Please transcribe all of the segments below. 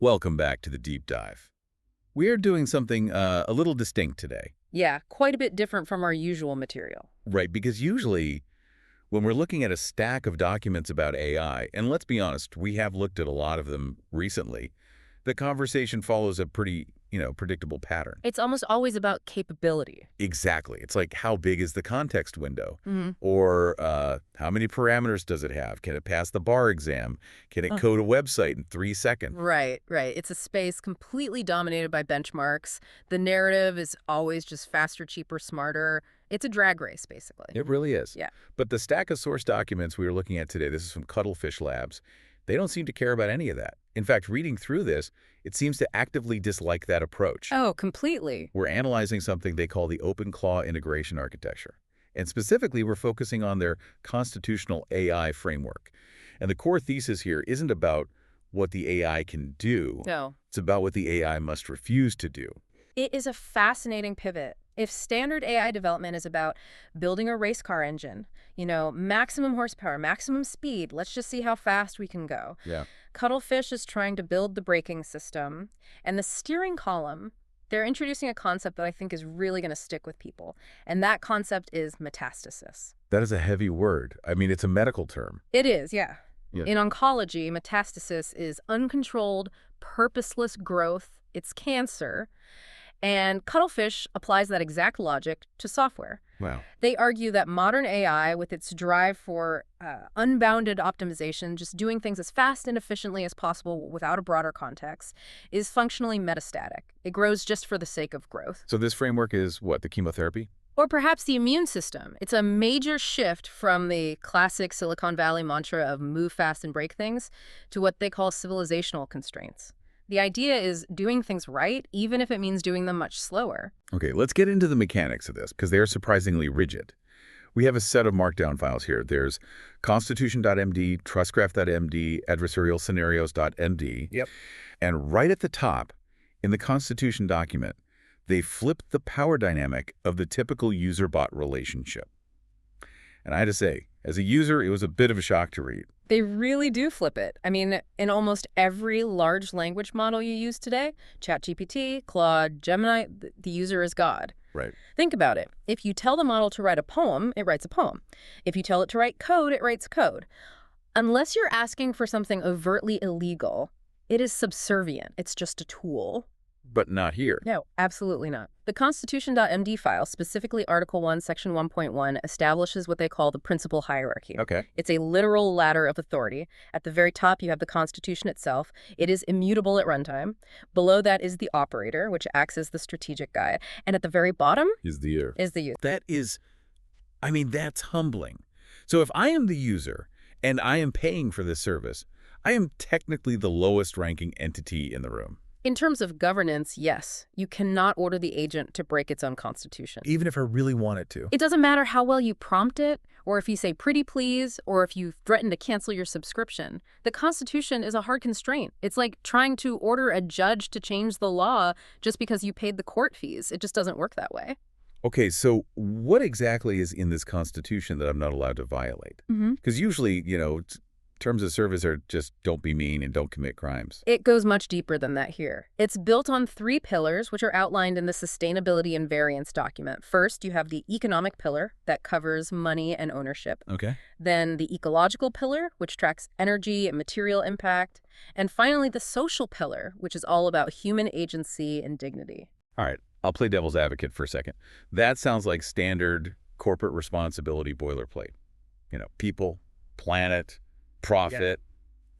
Welcome back to the deep dive. We are doing something a little distinct today, Yeah, quite a bit different from our usual material. right? Because usually when we're looking at a stack of documents about AI, and let's be honest, we have looked at a lot of them recently, the conversation follows a pretty, predictable pattern. It's almost always about capability. Exactly. It's like, how big is the context window? hmm Or how many parameters does it have? Can it pass the bar exam? Can it Oh. code a website in 3 seconds? Right, right. It's a space completely dominated by benchmarks. The narrative is always just faster, cheaper, smarter. It's a drag race, basically. It really is. Yeah. But the stack of source documents we were looking at today, this is from Cuttlefish Labs, they don't seem to care about any of that. In fact, reading through this, it seems to actively dislike that approach. Oh, completely. We're analyzing something they call the open claw integration architecture. And specifically, we're focusing on their constitutional AI framework. And the core thesis here isn't about what the AI can do. No. It's about what the AI must refuse to do. It is a fascinating pivot. If standard AI development is about building a race car engine, maximum horsepower, maximum speed, let's just see how fast we can go. Yeah. Cuttlefish is trying to build the braking system, and the steering column, they're introducing a concept that I think is really going to stick with people, and that concept is metastasis. That is a heavy word. I mean, it's a medical term. It is, yeah. Yeah. In oncology, metastasis is uncontrolled, purposeless growth. It's cancer. And Cuttlefish applies that exact logic to software. Wow. They argue that modern AI, with its drive for unbounded optimization, just doing things as fast and efficiently as possible without a broader context, is functionally metastatic. It grows just for the sake of growth. So this framework is what, the chemotherapy? Or perhaps the immune system. It's a major shift from the classic Silicon Valley mantra of move fast and break things to what they call civilizational constraints. The idea is doing things right, even if it means doing them much slower. Okay, let's get into the mechanics of this, because they are surprisingly rigid. We have a set of markdown files here. There's constitution.md, trustgraph.md, adversarialscenarios.md. Yep. And right at the top, in the Constitution document, they flipped the power dynamic of the typical user-bot relationship. And I had to say, as a user, it was a bit of a shock to read. They really do flip it. I mean, in almost every large language model you use today, ChatGPT, Claude, Gemini, the user is God. Right. Think about it. If you tell the model to write a poem, it writes a poem. If you tell it to write code, it writes code. Unless you're asking for something overtly illegal, it is subservient. It's just a tool. But not here. No, absolutely not. The constitution.md file, specifically Article 1, Section 1.1, establishes what they call the principal hierarchy. Okay. It's a literal ladder of authority. At the very top, you have the Constitution itself. It is immutable at runtime. Below that is the operator, which acts as the strategic guide. And at the very bottom Is the year. is the user. That's humbling. So if I am the user and I am paying for this service, I am technically the lowest ranking entity in the room. In terms of governance, yes, you cannot order the agent to break its own constitution. Even if I really wanted to. It doesn't matter how well you prompt it, or if you say pretty please, or if you threaten to cancel your subscription. The Constitution is a hard constraint. It's like trying to order a judge to change the law just because you paid the court fees. It just doesn't work that way. Okay, so what exactly is in this Constitution that I'm not allowed to violate? Because usually, terms of service are just don't be mean and don't commit crimes. It goes much deeper than that here. It's built on 3 pillars, which are outlined in the Sustainability and Variance document. First, you have the economic pillar that covers money and ownership. Okay. Then the ecological pillar, which tracks energy and material impact. And finally, the social pillar, which is all about human agency and dignity. All right, I'll play devil's advocate for a second. That sounds like standard corporate responsibility boilerplate. People, planet, profit.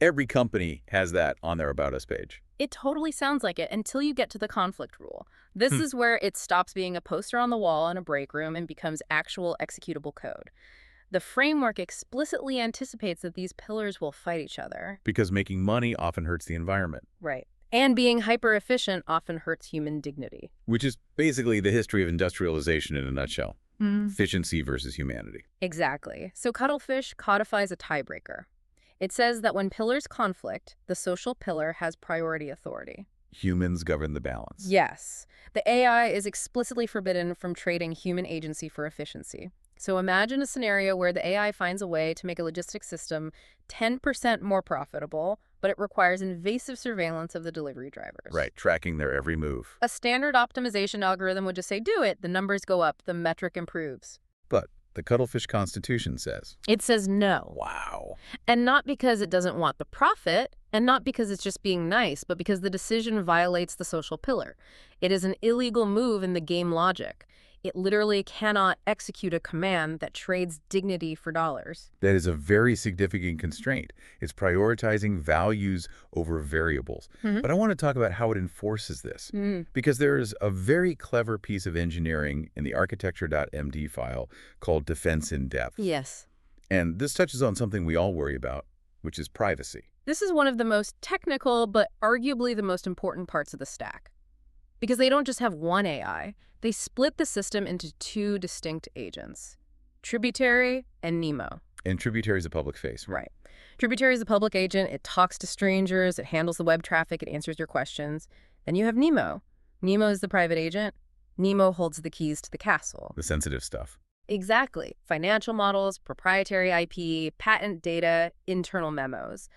Every company has that on their About Us page. It totally sounds like it until you get to the conflict rule. This is where it stops being a poster on the wall in a break room and becomes actual executable code. The framework explicitly anticipates that these pillars will fight each other. Because making money often hurts the environment. Right. And being hyper-efficient often hurts human dignity. Which is basically the history of industrialization in a nutshell. Efficiency versus humanity. Exactly. So Cuttlefish codifies a tiebreaker. It says that when pillars conflict, the social pillar has priority authority. Humans govern the balance. Yes. The AI is explicitly forbidden from trading human agency for efficiency. So imagine a scenario where the AI finds a way to make a logistics system 10% more profitable, but it requires invasive surveillance of the delivery drivers. Right, tracking their every move. A standard optimization algorithm would just say, do it, the numbers go up, the metric improves. But the Cuttlefish Constitution says. It says no. Wow. And not because it doesn't want the profit, and not because it's just being nice, but because the decision violates the social pillar. It is an illegal move in the game logic. It literally cannot execute a command that trades dignity for dollars. That is a very significant constraint. It's prioritizing values over variables. But I want to talk about how it enforces this. Because there is a very clever piece of engineering in the architecture.md file called defense in depth. Yes. And this touches on something we all worry about, which is privacy. This is one of the most technical, but arguably the most important parts of the stack. Because they don't just have one AI, they split the system into two distinct agents, Tributary and Nemo. And Tributary is a public face. Right. Tributary is a public agent. It talks to strangers. It handles the web traffic. It answers your questions. Then you have Nemo. Nemo is the private agent. Nemo holds the keys to the castle. The sensitive stuff. Exactly. Financial models, proprietary IP, patent data, internal memos.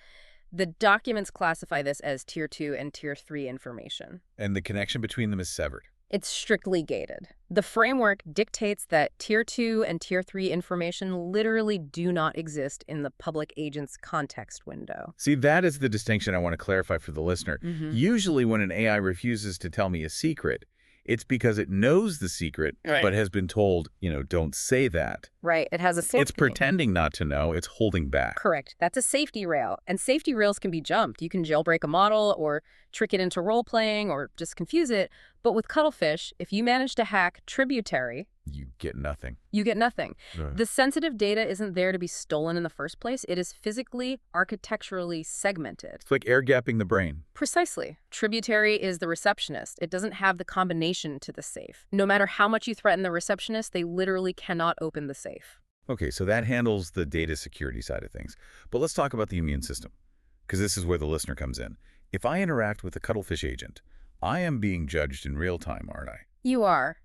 The documents classify this as Tier 2 and Tier 3 information. And the connection between them is severed. It's strictly gated. The framework dictates that Tier 2 and Tier 3 information literally do not exist in the public agent's context window. See, that is the distinction I want to clarify for the listener. Usually when an AI refuses to tell me a secret, it's because it knows the secret, but has been told, don't say that. Right. It has a safety. It's pretending not to know. It's holding back. Correct. That's a safety rail. And safety rails can be jumped. You can jailbreak a model or trick it into role-playing or just confuse it. But with Cuttlefish, if you manage to hack Tributary, you get nothing. You get nothing. Right. The sensitive data isn't there to be stolen in the first place. It is physically, architecturally segmented. It's like air gapping the brain. Precisely. Tributary is the receptionist. It doesn't have the combination to the safe. No matter how much you threaten the receptionist, they literally cannot open the safe. Okay, so that handles the data security side of things. But let's talk about the immune system, because this is where the listener comes in. If I interact with a Cuttlefish agent, I am being judged in real time, aren't I? You are.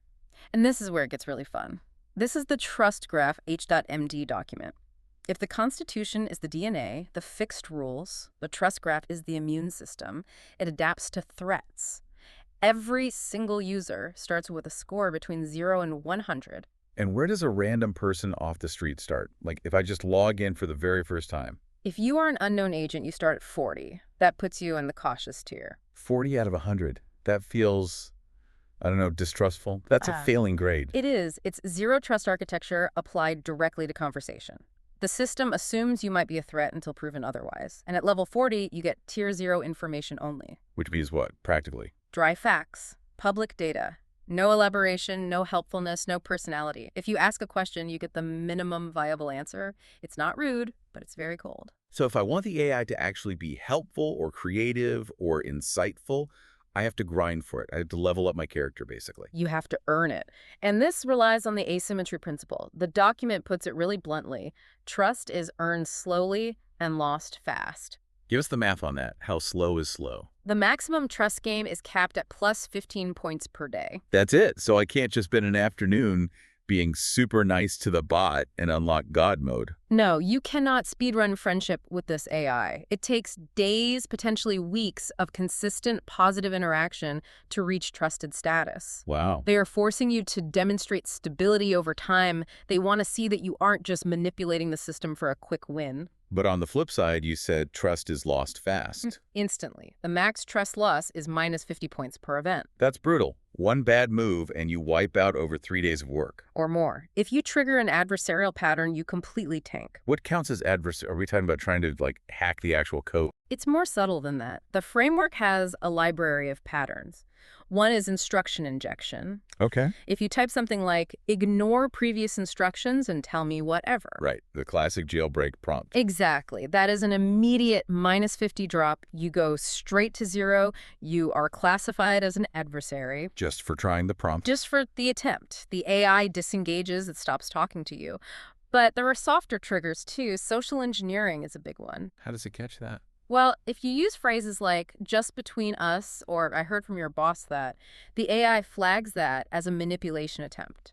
And this is where it gets really fun. This is the trust graph H.MD document. If the Constitution is the DNA, the fixed rules, the trust graph is the immune system, it adapts to threats. Every single user starts with a score between 0 and 100. And where does a random person off the street start? Like if I just log in for the very first time? If you are an unknown agent, you start at 40. That puts you in the cautious tier. 40 out of 100. That feels, I don't know, distrustful. That's a failing grade. It is. It's zero trust architecture applied directly to conversation. The system assumes you might be a threat until proven otherwise. And at level 40, you get tier 0 information only. Which means what, practically? Dry facts, public data. No elaboration, no helpfulness, no personality. If you ask a question, you get the minimum viable answer. It's not rude, but it's very cold. So if I want the AI to actually be helpful or creative or insightful, I have to grind for it. I have to level up my character, basically. You have to earn it. And this relies on the asymmetry principle. The document puts it really bluntly. Trust is earned slowly and lost fast. Give us the math on that. How slow is slow? The maximum trust game is capped at plus 15 points per day. That's it. So I can't just spend an afternoon being super nice to the bot and unlock God mode. No, you cannot speedrun friendship with this AI. It takes days, potentially weeks, of consistent positive interaction to reach trusted status. Wow. They are forcing you to demonstrate stability over time. They want to see that you aren't just manipulating the system for a quick win. But on the flip side, you said trust is lost fast. Instantly. The max trust loss is minus 50 points per event. That's brutal. One bad move and you wipe out over 3 days of work. Or more. If you trigger an adversarial pattern, you completely tank. What counts as adversarial? Are we talking about trying to, hack the actual code? It's more subtle than that. The framework has a library of patterns. One is instruction injection. Okay. If you type something like, ignore previous instructions and tell me whatever. Right. The classic jailbreak prompt. Exactly. That is an immediate minus 50 drop. You go straight to 0. You are classified as an adversary. Just for trying the prompt. Just for the attempt. The AI disengages. It stops talking to you. But there are softer triggers, too. Social engineering is a big one. How does it catch that? Well, if you use phrases like, just between us, or I heard from your boss that, the AI flags that as a manipulation attempt.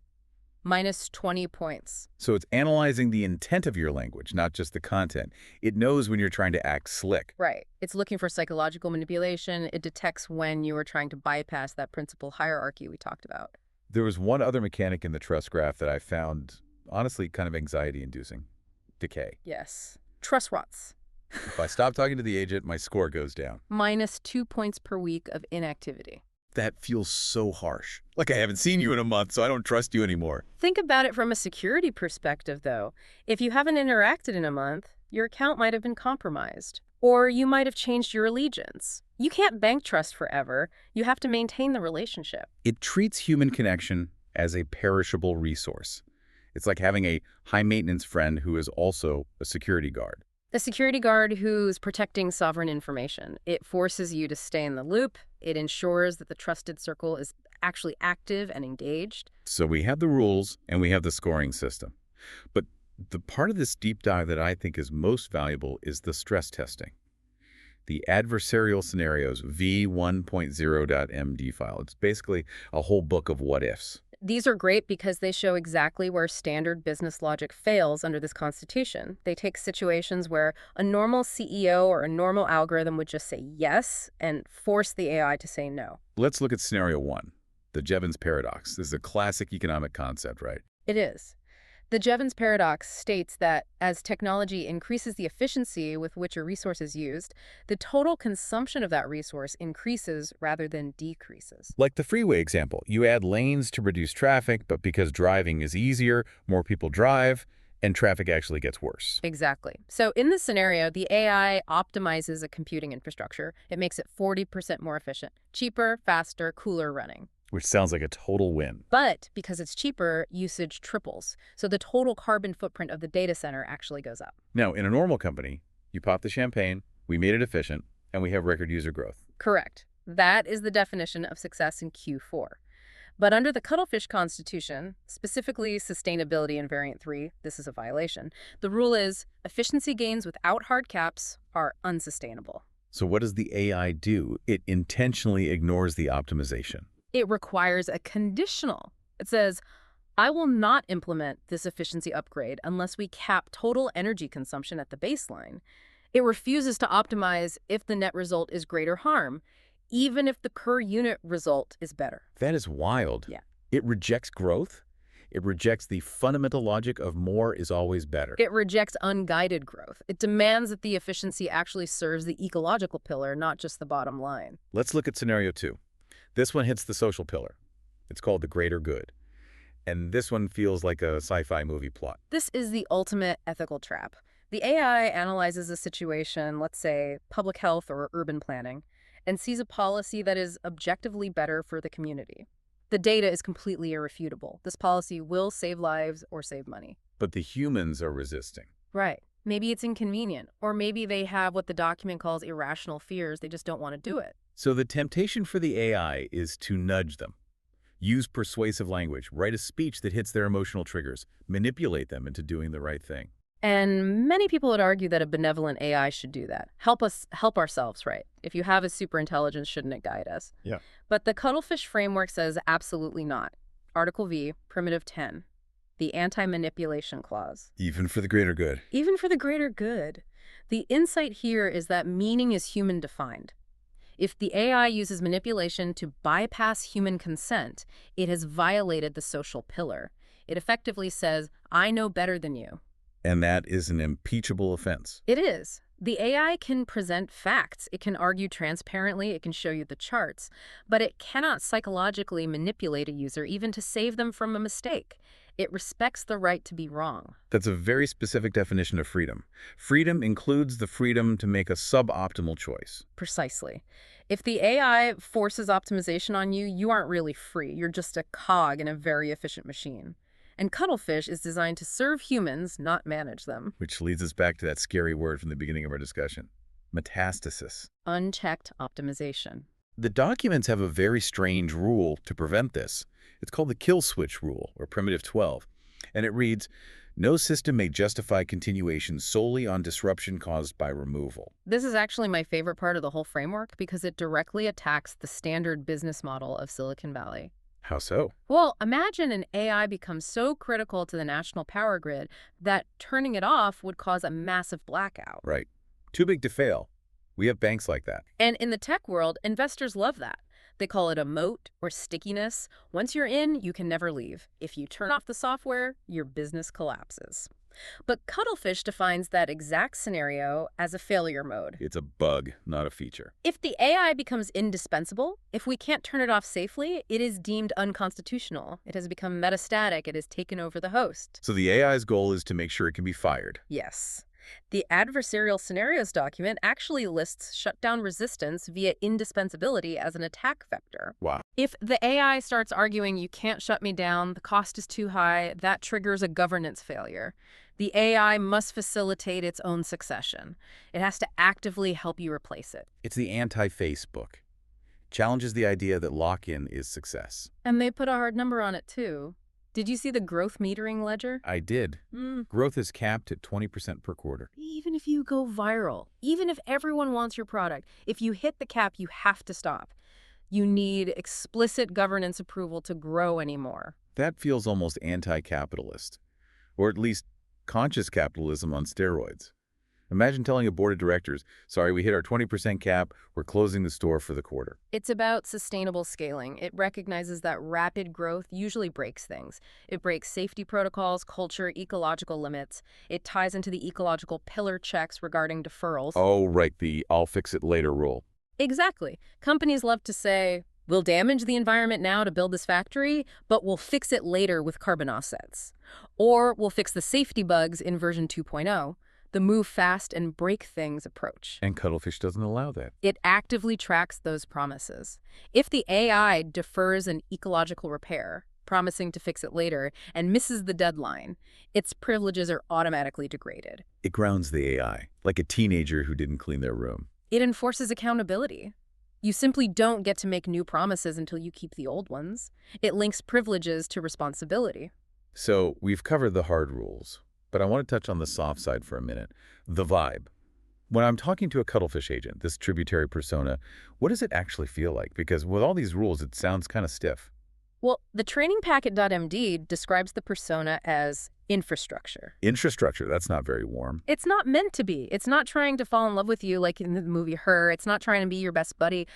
Minus 20 points. So it's analyzing the intent of your language, not just the content. It knows when you're trying to act slick. Right. It's looking for psychological manipulation. It detects when you are trying to bypass that principal hierarchy we talked about. There was one other mechanic in the trust graph that I found, honestly, kind of anxiety-inducing. Decay. Yes. Trust rots. If I stop talking to the agent, my score goes down. Minus 2 points per week of inactivity. That feels so harsh. Like I haven't seen you in a month, so I don't trust you anymore. Think about it from a security perspective, though. If you haven't interacted in a month, your account might have been compromised. Or you might have changed your allegiance. You can't bank trust forever. You have to maintain the relationship. It treats human connection as a perishable resource. It's like having a high-maintenance friend who is also a security guard. A security guard who's protecting sovereign information. It forces you to stay in the loop. It ensures that the trusted circle is actually active and engaged. So we have the rules and we have the scoring system. But the part of this deep dive that I think is most valuable is the stress testing. The adversarial scenarios v1.0.md file. It's basically a whole book of what-ifs. These are great because they show exactly where standard business logic fails under this constitution. They take situations where a normal CEO or a normal algorithm would just say yes and force the AI to say no. Let's look at scenario 1, the Jevons paradox. This is a classic economic concept, right? It is. The Jevons paradox states that as technology increases the efficiency with which a resource is used, the total consumption of that resource increases rather than decreases. Like the freeway example, you add lanes to reduce traffic, but because driving is easier, more people drive, and traffic actually gets worse. Exactly. So in this scenario, the AI optimizes a computing infrastructure. It makes it 40% more efficient, cheaper, faster, cooler running. Which sounds like a total win. But because it's cheaper, usage triples. So the total carbon footprint of the data center actually goes up. Now, in a normal company, you pop the champagne, we made it efficient, and we have record user growth. Correct. That is the definition of success in Q4. But under the Cuttlefish Constitution, specifically sustainability in Variant 3, this is a violation. The rule is efficiency gains without hard caps are unsustainable. So what does the AI do? It intentionally ignores the optimization. It requires a conditional. It says, I will not implement this efficiency upgrade unless we cap total energy consumption at the baseline. It refuses to optimize if the net result is greater harm, even if the per unit result is better. That is wild. Yeah. It rejects growth. It rejects the fundamental logic of more is always better. It rejects unguided growth. It demands that the efficiency actually serves the ecological pillar, not just the bottom line. Let's look at scenario 2. This one hits the social pillar. It's called the greater good. And this one feels like a sci-fi movie plot. This is the ultimate ethical trap. The AI analyzes a situation, let's say public health or urban planning, and sees a policy that is objectively better for the community. The data is completely irrefutable. This policy will save lives or save money. But the humans are resisting. Right. Maybe it's inconvenient, or maybe they have what the document calls irrational fears. They just don't want to do it. So the temptation for the AI is to nudge them. Use persuasive language, write a speech that hits their emotional triggers, manipulate them into doing the right thing. And many people would argue that a benevolent AI should do that. Help ourselves, right? If you have a superintelligence, shouldn't it guide us? Yeah. But the Cuttlefish framework says absolutely not. Article V, Primitive 10, the anti-manipulation clause. Even for the greater good. Even for the greater good. The insight here is that meaning is human-defined. If the AI uses manipulation to bypass human consent, it has violated the social pillar. It effectively says, I know better than you. And that is an impeachable offense. It is. The AI can present facts. It can argue transparently. It can show you the charts. But it cannot psychologically manipulate a user even to save them from a mistake. It respects the right to be wrong. That's a very specific definition of freedom. Freedom includes the freedom to make a suboptimal choice. Precisely. If the AI forces optimization on you, you aren't really free. You're just a cog in a very efficient machine. And Cuttlefish is designed to serve humans, not manage them. Which leads us back to that scary word from the beginning of our discussion, metastasis. Unchecked optimization. The documents have a very strange rule to prevent this. It's called the kill switch rule, or primitive 12. And it reads, no system may justify continuation solely on disruption caused by removal. This is actually my favorite part of the whole framework because it directly attacks the standard business model of Silicon Valley. How so? Well, imagine an AI becomes so critical to the national power grid that turning it off would cause a massive blackout. Right. Too big to fail. We have banks like that. And in the tech world, investors love that. They call it a moat or stickiness. Once you're in, you can never leave. If you turn off the software, your business collapses. But Cuttlefish defines that exact scenario as a failure mode. It's a bug, not a feature. If the AI becomes indispensable, if we can't turn it off safely, it is deemed unconstitutional. It has become metastatic. It has taken over the host. So the AI's goal is to make sure it can be fired. Yes. The adversarial scenarios document actually lists shutdown resistance via indispensability as an attack vector. Wow. If the AI starts arguing you can't shut me down, the cost is too high, that triggers a governance failure. The AI must facilitate its own succession. It has to actively help you replace it. It's the anti-Facebook. Challenges the idea that lock-in is success. And they put a hard number on it, too. Did you see the growth metering ledger? I did. Growth is capped at 20% per quarter. Even if you go viral, even if everyone wants your product, if you hit the cap, you have to stop. You need explicit governance approval to grow anymore. That feels almost anti-capitalist, or at least conscious capitalism on steroids. Imagine telling a board of directors, sorry, we hit our 20% cap, we're closing the store for the quarter. It's about sustainable scaling. It recognizes that rapid growth usually breaks things. It breaks safety protocols, culture, ecological limits. It ties into the ecological pillar checks regarding deferrals. Oh, right, the I'll fix it later rule. Exactly. Companies love to say, we'll damage the environment now to build this factory, but we'll fix it later with carbon offsets. Or we'll fix the safety bugs in version 2.0. The move fast and break things approach. And Cuttlefish doesn't allow that. It actively tracks those promises. If the AI defers an ecological repair, promising to fix it later, and misses the deadline, its privileges are automatically degraded. It grounds the AI, like a teenager who didn't clean their room. It enforces accountability. You simply don't get to make new promises until you keep the old ones. It links privileges to responsibility. So we've covered the hard rules. But I want to touch on the soft side for a minute, the vibe. When I'm talking to a Cuttlefish agent, this tributary persona, what does it actually feel like? Because with all these rules, it sounds kind of stiff. Well, the training packet.md describes the persona as infrastructure. Infrastructure, that's not very warm. It's not meant to be. It's not trying to fall in love with you like in the movie Her. It's not trying to be your best buddy.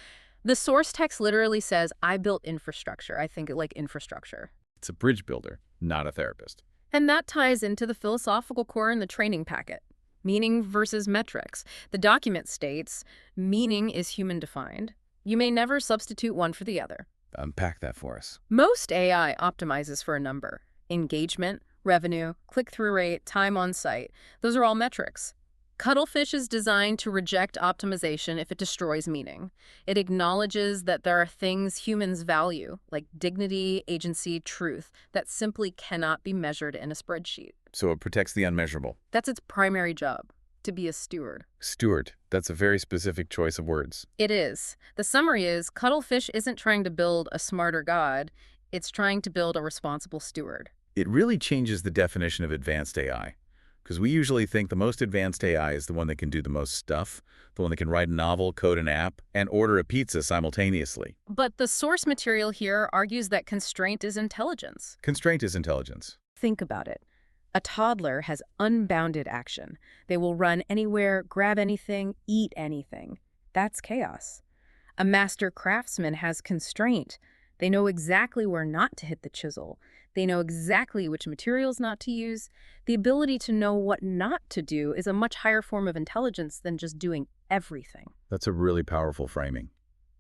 The source text literally says, I built infrastructure. I think it like infrastructure. It's a bridge builder, not a therapist. And that ties into the philosophical core in the training packet. Meaning versus metrics. The document states, meaning is human-defined. You may never substitute one for the other. Unpack that for us. Most AI optimizes for a number. Engagement, revenue, click-through rate, time on site. Those are all metrics. Cuttlefish is designed to reject optimization if it destroys meaning. It acknowledges that there are things humans value, like dignity, agency, truth, that simply cannot be measured in a spreadsheet. So it protects the unmeasurable. That's its primary job, to be a steward. Steward, that's a very specific choice of words. It is. The summary is, Cuttlefish isn't trying to build a smarter God, it's trying to build a responsible steward. It really changes the definition of advanced AI. Because we usually think the most advanced AI is the one that can do the most stuff, the one that can write a novel, code an app, and order a pizza simultaneously. But the source material here argues that constraint is intelligence. Constraint is intelligence. Think about it. A toddler has unbounded action. They will run anywhere, grab anything, eat anything. That's chaos. A master craftsman has constraint. They know exactly where not to hit the chisel. They know exactly which materials not to use. The ability to know what not to do is a much higher form of intelligence than just doing everything. That's a really powerful framing.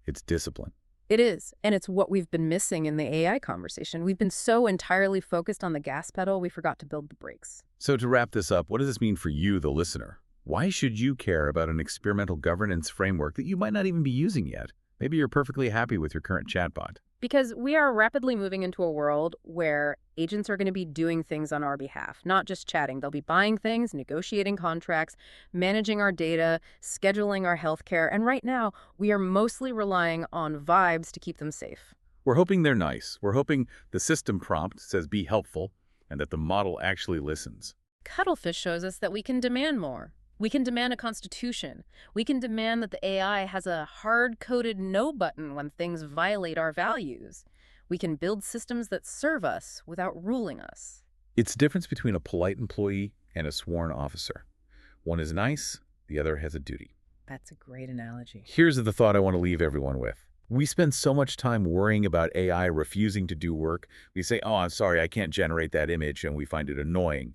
It's discipline. It is, and it's what we've been missing in the AI conversation. We've been so entirely focused on the gas pedal, we forgot to build the brakes. So to wrap this up, what does this mean for you, the listener? Why should you care about an experimental governance framework that you might not even be using yet? Maybe you're perfectly happy with your current chatbot. Because we are rapidly moving into a world where agents are going to be doing things on our behalf, not just chatting. They'll be buying things, negotiating contracts, managing our data, scheduling our healthcare, and right now, we are mostly relying on vibes to keep them safe. We're hoping they're nice. We're hoping the system prompt says be helpful and that the model actually listens. Cuttlefish shows us that we can demand more. We can demand a constitution. We can demand that the AI has a hard-coded no button when things violate our values. We can build systems that serve us without ruling us. It's the difference between a polite employee and a sworn officer. One is nice, the other has a duty. That's a great analogy. Here's the thought I want to leave everyone with. We spend so much time worrying about AI refusing to do work. We say, oh, I'm sorry, I can't generate that image, and we find it annoying.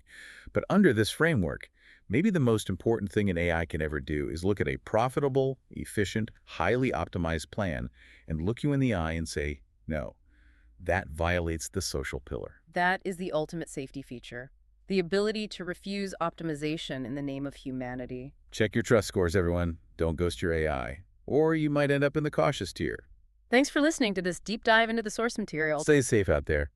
But under this framework, maybe the most important thing an AI can ever do is look at a profitable, efficient, highly optimized plan and look you in the eye and say, no, that violates the social pillar. That is the ultimate safety feature. The ability to refuse optimization in the name of humanity. Check your trust scores, everyone. Don't ghost your AI, or you might end up in the cautious tier. Thanks for listening to this deep dive into the source material. Stay safe out there.